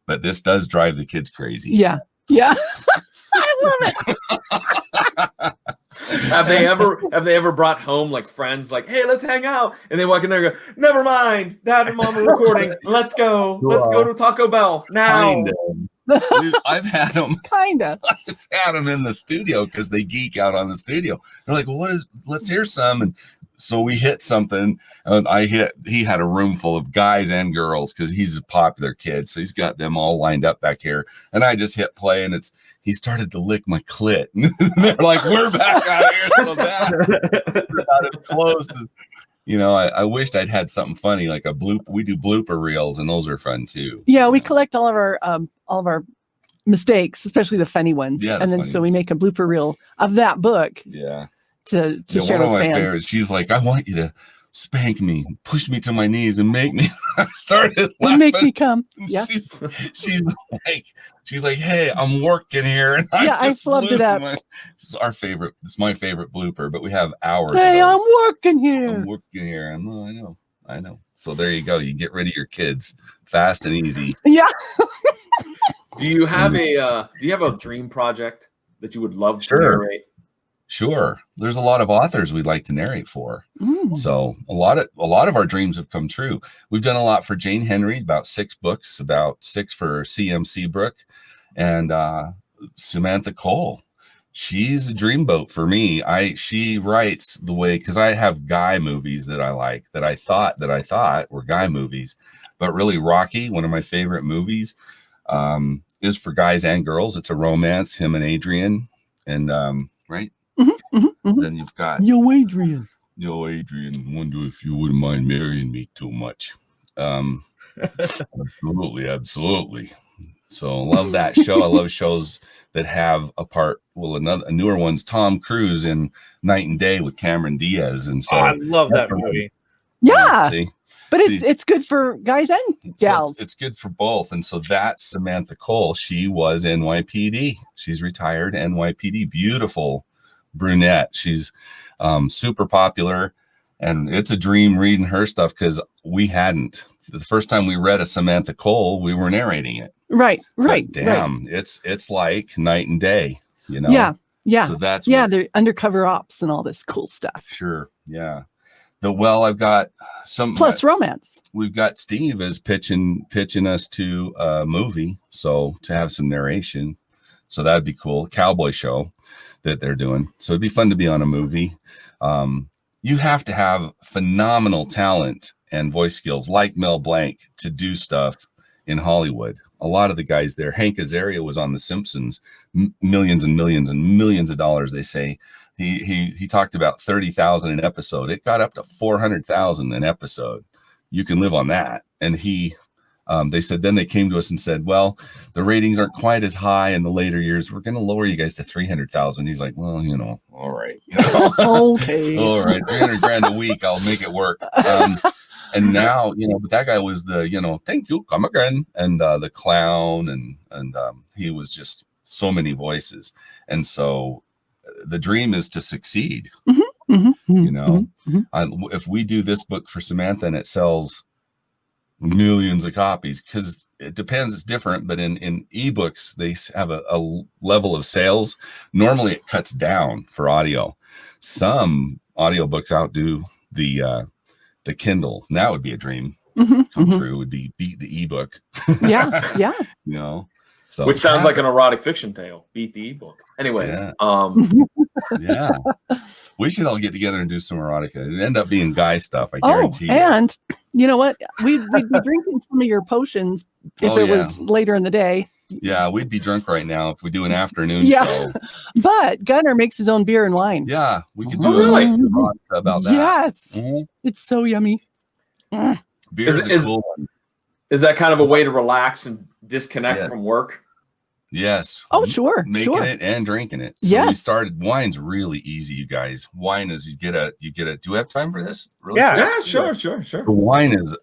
But this does drive the kids crazy. Yeah. I love it. Have they ever brought home like friends like, hey, let's hang out, and they walk in there and go, never mind, dad and mom are recording, let's go to Taco Bell now. I've had them in the studio because they geek out on the studio. They're like, well, let's hear some. And so we hit something, and he had a room full of guys and girls because he's a popular kid. So he's got them all lined up back here. And I just hit play, and he started to lick my clit. They're like, we're back out here. So that about as close as, I wished I'd had something funny, like we do blooper reels, and those are fun too. Yeah, we collect all of our mistakes, especially the funny ones. Yeah, and then so we make a blooper reel of that book. Yeah. To share with fans. Favorites, she's like, I want you to spank me, push me to my knees, and make me. I started laughing. Make me come. Yeah. She's like, hey, I'm working here, and I flubbed it out. This is my favorite blooper, but we have hours. Hey, I'm working here. I know. So there you go. You get rid of your kids fast and easy. Yeah. Do you have a dream project that you would love to narrate? Sure. There's a lot of authors we'd like to narrate for. So a lot of our dreams have come true. We've done a lot for Jane Henry, about 6 books, about 6 for C.M. Seabrook, and Samantha Cole. She's a dreamboat for me. She writes the way, because I have guy movies that I like, that I thought were guy movies, but really Rocky, one of my favorite movies, is for guys and girls. It's a romance, him and Adrian, and right. Then you've got Yo, Adrian, wonder if you wouldn't mind marrying me too much. Absolutely. So I love that show. I love shows that have a part. Well, a newer one's Tom Cruise in Night and Day with Cameron Diaz, and so I love that movie. Yeah. See? But it's good for guys and gals. So it's good for both. And so that's Samantha Cole. She was NYPD. She's retired NYPD. Beautiful brunette. She's super popular. And it's a dream reading her stuff because we hadn't. The first time we read a Samantha Cole, we were narrating it. Right. But damn, it's like night and day, you know? Yeah. So that's they're undercover ops and all this cool stuff. Sure. Yeah. I've got some plus romance. We've got Steve is pitching us to a movie, so to have some narration. So that'd be cool. Cowboy show that they're doing. So it'd be fun to be on a movie. You have to have phenomenal talent and voice skills like Mel Blanc to do stuff in Hollywood. A lot of the guys there, Hank Azaria was on The Simpsons, millions and millions and millions of dollars, they say. He talked about 30,000 an episode. It got up to 400,000 an episode. You can live on that. And they said, then they came to us and said, well, the ratings aren't quite as high in the later years. We're going to lower you guys to 300,000. He's like, well, all right. Okay. All right. 300 grand a week. I'll make it work. And now, but that guy was the, thank you, come again. And the clown and he was just so many voices. And so the dream is to succeed. If we do this book for Samantha and it sells millions of copies, because it depends, it's different, but in ebooks they have a level of sales. Normally it cuts down for audio. Some audiobooks outdo the Kindle, and that would be a dream come true, would be beat the ebook. yeah So which sounds like an erotic fiction tale. Beat the ebook. Anyways, yeah. We should all get together and do some erotica. It'd end up being guy stuff, I guarantee you. And you know what? We'd be drinking some of your potions if it was later in the day. Yeah, we'd be drunk right now if we do an afternoon show. But Gunnar makes his own beer and wine. Yeah, we could do erotica about that. Yes. It's so yummy. Beer is a cool one. Is that kind of a way to relax and disconnect from work? Yes. Oh, sure. Making it and drinking it. So we started. Wine's really easy, you guys. Wine is you get a. Do we have time for this? Really? Yeah, sure. The wine is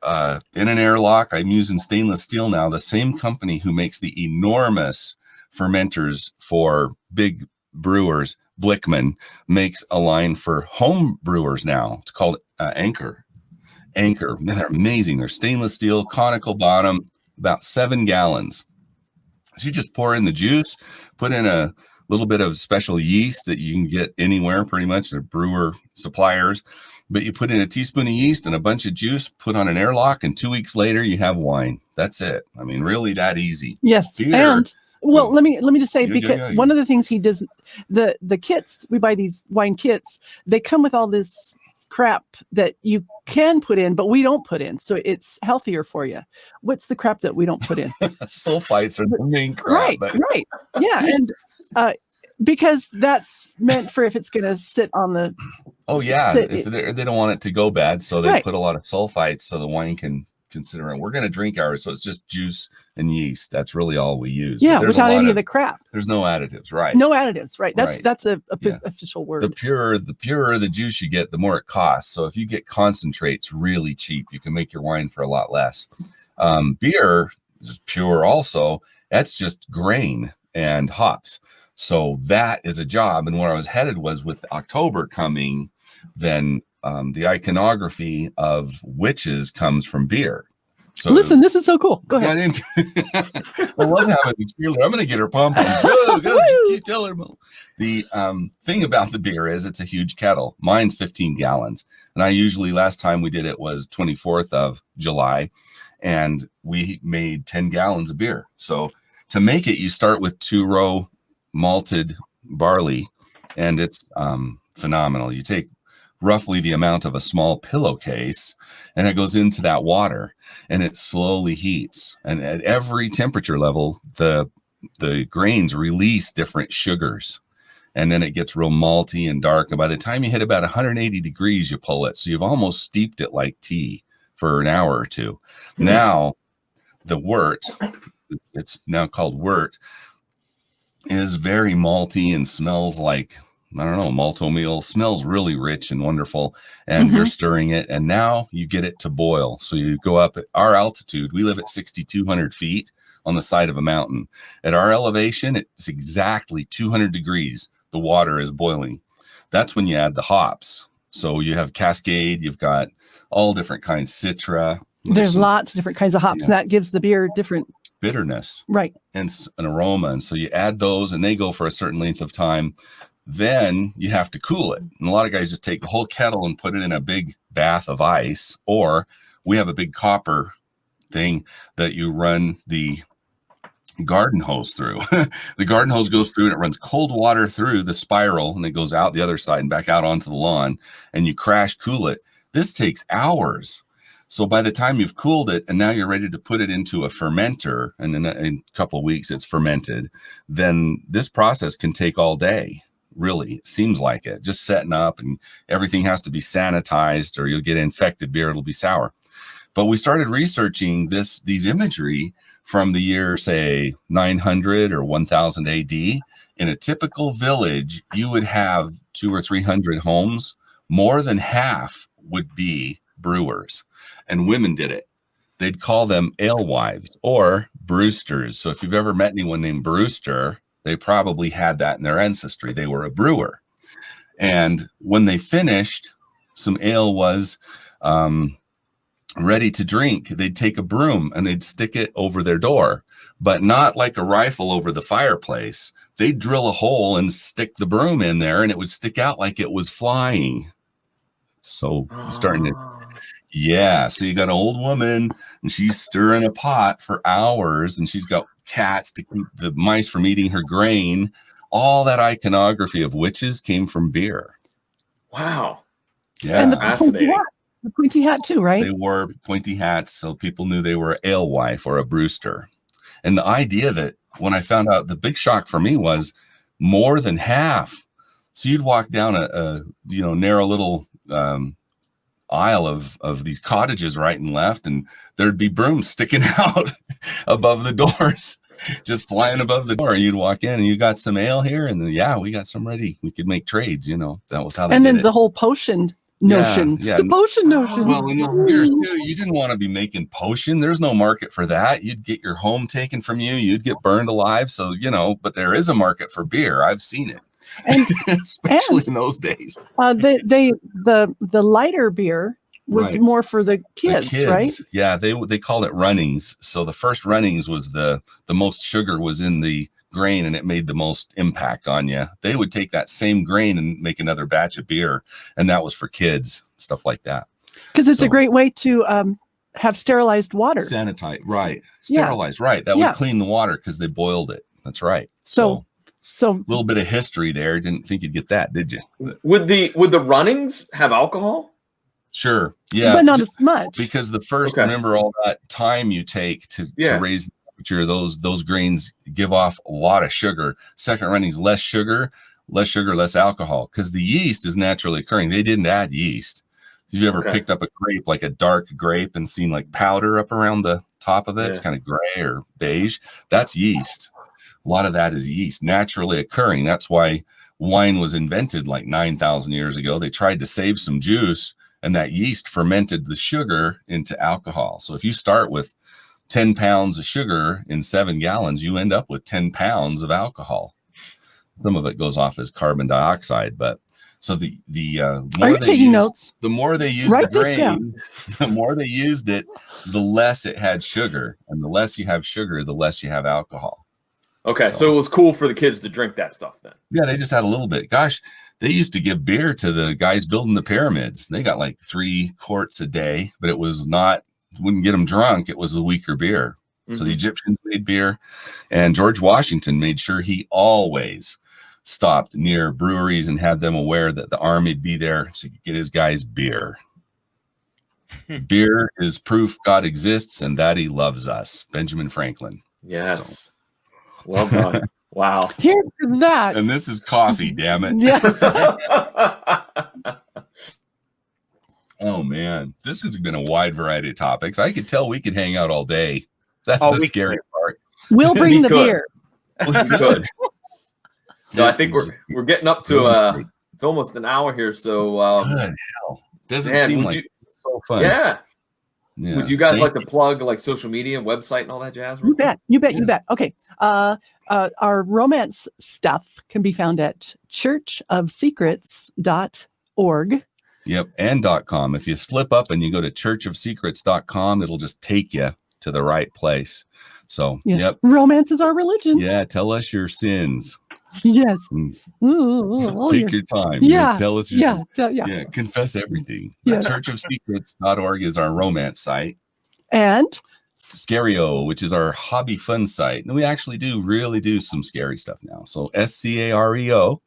in an airlock. I'm using stainless steel now. The same company who makes the enormous fermenters for big brewers, Blickman, makes a line for home brewers now. It's called Anchor. They're amazing. They're stainless steel, conical bottom, about 7 gallons. So you just pour in the juice, put in a little bit of special yeast that you can get anywhere, pretty much. They're brewer suppliers. But you put in a teaspoon of yeast and a bunch of juice, put on an airlock, and 2 weeks later you have wine. That's it. I mean, really that easy. Yes. Beer, and well, let me just say, because one of the things he does, the kits, we buy these wine kits, they come with all this crap that you can put in, but we don't put in, so it's healthier for you. What's the crap that we don't put in? Sulfites are the main crap. Right. Yeah, and because that's meant for if it's going to sit on the. Oh yeah, if they don't want it to go bad, so they put a lot of sulfites so the wine can consider it. We're going to drink ours, so it's just juice and yeast. That's really all we use. Yeah, without any of the crap. There's no additives, right? No additives, right? That's a official word. The purer the juice you get, the more it costs. So if you get concentrates really cheap, you can make your wine for a lot less. Beer is pure also. That's just grain and hops. So that is a job. And where I was headed was with October coming, then the iconography of witches comes from beer. So listen, this is so cool. Go ahead. I love having a cheerleader. I'm going to get her pumping. Go, tell her. The thing about the beer is it's a huge kettle. Mine's 15 gallons. And I usually, last time we did it was 24th of July. And we made 10 gallons of beer. So to make it, you start with 2-row malted barley. And it's phenomenal. You take roughly the amount of a small pillowcase, and it goes into that water, and it slowly heats. And at every temperature level, the grains release different sugars, and then it gets real malty and dark. And by the time you hit about 180 degrees, you pull it. So you've almost steeped it like tea for an hour or two. Mm-hmm. Now, the wort, it's now called wort, is very malty and smells like I don't know, malto meal, smells really rich and wonderful, and you're stirring it, and now you get it to boil. So you go up at our altitude. We live at 6,200 feet on the side of a mountain. At our elevation, it's exactly 200 degrees. The water is boiling. That's when you add the hops. So you have Cascade, you've got all different kinds, Citra. There's lots of different kinds of hops, and that gives the beer different bitterness, right, and an aroma. And so you add those, and they go for a certain length of time. Then you have to cool it. And a lot of guys just take the whole kettle and put it in a big bath of ice, or we have a big copper thing that you run the garden hose through. The garden hose goes through and it runs cold water through the spiral, and it goes out the other side and back out onto the lawn, and you crash cool it. This takes hours. So by the time you've cooled it and now you're ready to put it into a fermenter, and in a couple of weeks it's fermented, then this process can take all day. Really, it seems like it. Just setting up, and everything has to be sanitized or you'll get infected beer. It'll be sour. But we started researching these imagery from the year, say, 900 or 1000 AD. In a typical village, you would have 200 or 300 homes. More than half would be brewers, and women did it. They'd call them alewives or brewsters. So if you've ever met anyone named Brewster, they probably had that in their ancestry. They were a brewer. And when they finished, some ale was ready to drink, they'd take a broom and they'd stick it over their door, but not like a rifle over the fireplace. They'd drill a hole and stick the broom in there, and it would stick out like it was flying. So you're starting to, yeah. So you got an old woman, and she's stirring a pot for hours, and she's got cats to keep the mice from eating her grain. All that iconography of witches came from beer. Wow. Yeah. And Fascinating. the pointy hat too, right? They wore pointy hats, so people knew they were an alewife or a brewster. And the idea that when I found out, the big shock for me was more than half. So you'd walk down a narrow little aisle of these cottages right and left, and there'd be brooms sticking out above the doors, just flying above the door. And you'd walk in, and you got some ale here, and then, yeah, we got some ready. We could make trades. That was how they and did then it. The whole potion notion. Yeah. The potion notion. Well, in those years too, you didn't want to be making potion. There's no market for that. You'd get your home taken from you. You'd get burned alive. So, but there is a market for beer. I've seen it. And especially in those days. The lighter beer was more for the kids, right? Yeah, they called it runnings. So the first runnings was the most sugar was in the grain, and it made the most impact on you. They would take that same grain and make another batch of beer, and that was for kids, stuff like that. Because it's a great way to have sterilized water. Sanitize, right. Sterilize, right. That would clean the water because they boiled it. That's right. So a little bit of history there. Didn't think you'd get that, did you? Would the runnings have alcohol? Sure. Yeah. But not as much. Because the first, remember all that time you take to raise the temperature, those grains give off a lot of sugar. Second runnings, less sugar, less alcohol, because the yeast is naturally occurring. They didn't add yeast. Have you ever picked up a grape, like a dark grape, and seen like powder up around the top of it? Yeah. It's kind of gray or beige. That's yeast. A lot of that is yeast naturally occurring. That's why wine was invented like 9,000 years ago. They tried to save some juice, and that yeast fermented the sugar into alcohol. So if you start with 10 pounds of sugar in 7 gallons, you end up with 10 pounds of alcohol. Some of it goes off as carbon dioxide, but so the more they used, notes? The more they used the grain, the more they used it, the less it had sugar, and the less you have sugar, the less you have alcohol. Okay, so it was cool for the kids to drink that stuff then. Yeah, they just had a little bit. Gosh, they used to give beer to the guys building the pyramids. They got like 3 quarts a day, but it was wouldn't get them drunk. It was the weaker beer. Mm-hmm. So the Egyptians made beer, and George Washington made sure he always stopped near breweries and had them aware that the army'd be there so he could get his guys beer. Beer is proof God exists and that he loves us. Benjamin Franklin. Yes. So. Well done. Wow. Here's that. And this is coffee, damn it. Yeah. Oh, man. This has been a wide variety of topics. I could tell we could hang out all day. That's the scary part. We'll bring the beer. Good. So I think we're getting up to it's almost an hour here. So good hell. Doesn't man, seem would like you, it's so fun. yeah. Yeah. Would you guys like to plug like social media and website and all that jazz? You bet. You bet. You bet. Okay. Our romance stuff can be found at churchofsecrets.org. Yep. And .com. If you slip up and you go to churchofsecrets.com, it'll just take you to the right place. So, yes. Yep. Romance is our religion. Yeah. Tell us your sins. Yes. Take your time. Yeah. Tell us your sins. Yeah. Confess everything. Yeah. Churchofsecrets.org is our romance site. And Scario, which is our hobby fun site. And we actually really do some scary stuff now. So SCAREO.com.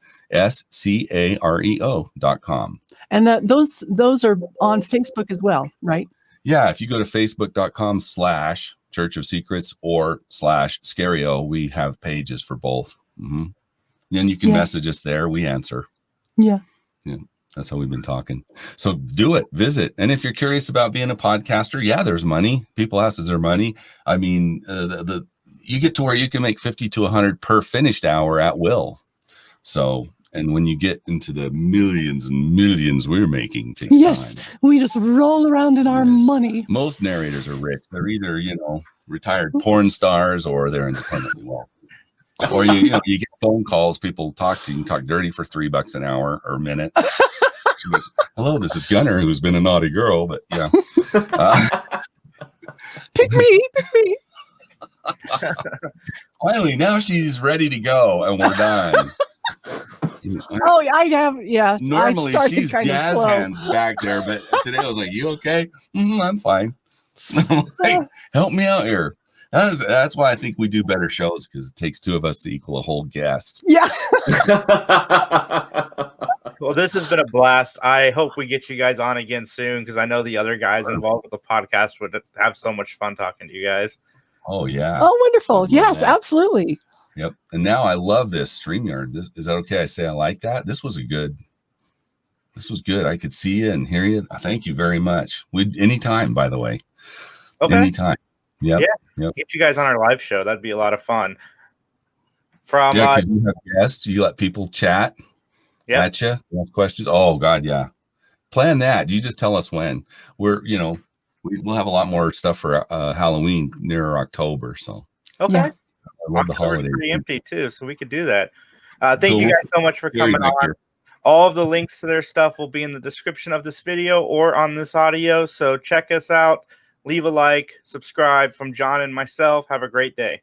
And those are on Facebook as well, right? Yeah. If you go to facebook.com/Church of Secrets or /Scario, we have pages for both. Mm-hmm. And you can message us there. We answer. Yeah. That's how we've been talking. So do it, visit. And if you're curious about being a podcaster, there's money. People ask, is there money? I mean, you get to where you can make 50 to 100 per finished hour at will. So, and when you get into the millions and millions we're making, it takes time. We just roll around in our money. Most narrators are rich. They're either, retired porn stars or they're independently wealthy. Or you get phone calls, people talk to you, talk dirty for $3 an hour or a minute. She goes, hello, this is Gunner, who's been a naughty girl, but yeah. Pick me. Finally, now she's ready to go, and we're done. I have, Normally, she's jazz hands back there, but today I was like, you okay? I'm fine. I'm like, help me out here. That's why I think we do better shows, because it takes two of us to equal a whole guest. Yeah. Well, this has been a blast. I hope we get you guys on again soon, because I know the other guys involved with the podcast would have so much fun talking to you guys. Oh, yeah. Oh, wonderful. Yes, absolutely. Yep. And now I love this StreamYard. Is that okay? I say I like that. This was good. I could see you and hear you. Thank you very much. Anytime, by the way. Okay. Anytime. Yep. Yeah. Get you guys on our live show. That'd be a lot of fun. Because you have guests, you let people chat at you, ask questions. Oh God, yeah. Plan that. You just tell us when. We'll have a lot more stuff for Halloween near October. So okay. I love the holiday. Pretty empty too, so we could do that. Thank you guys so much for coming on. Here. All of the links to their stuff will be in the description of this video or on this audio. So check us out. Leave a like, subscribe from John and myself. Have a great day.